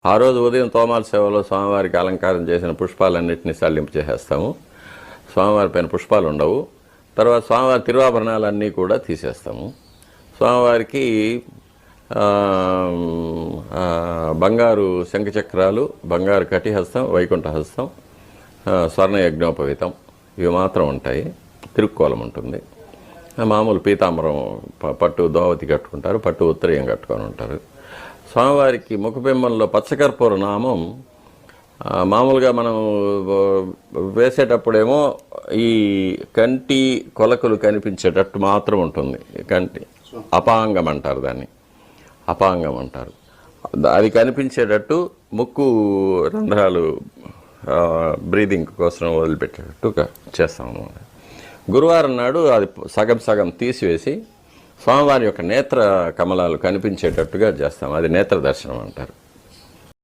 ఆ రోజు ఉదయం తోమాల సేవలో స్వామివారికి అలంకారం చేసిన పుష్పాలన్నింటినీ సల్లింపు చేసేస్తాము. స్వామివారి పైన పుష్పాలు ఉండవు. తర్వాత స్వామివారి తిరువాభరణాలన్నీ కూడా తీసేస్తాము. స్వామివారికి బంగారు శంఖచక్రాలు, బంగారు కటిహస్తం, వైకుంఠహస్తం, స్వర్ణ యజ్ఞోపవీతం ఇవి మాత్రం ఉంటాయి. తిరుక్కోలం ఉంటుంది. మామూలు పీతాంబరం, పట్టు దోవతి కట్టుకుంటారు, పట్టు ఉత్తరీయం కట్టుకొని ఉంటారు. స్వామివారికి ముఖబింబంలో పచ్చకర్పూర నామం మామూలుగా మనం వేసేటప్పుడేమో ఈ కంటి కొలకలు కనిపించేటట్టు మాత్రం ఉంటుంది. కంటి అపాంగం అంటారు, దాన్ని అపాంగం అంటారు. అది కనిపించేటట్టు ముక్కు రంధ్రాలు బ్రీదింగ్ కోసం వదిలిపెట్టేటట్టు చేస్తాం అన్నమాట. గురువారం నాడు అది సగం సగం తీసివేసి స్వామివారి యొక్క నేత్ర కమలాలు కనిపించేటట్టుగా చేస్తాం. అది నేత్ర దర్శనం అంటారు.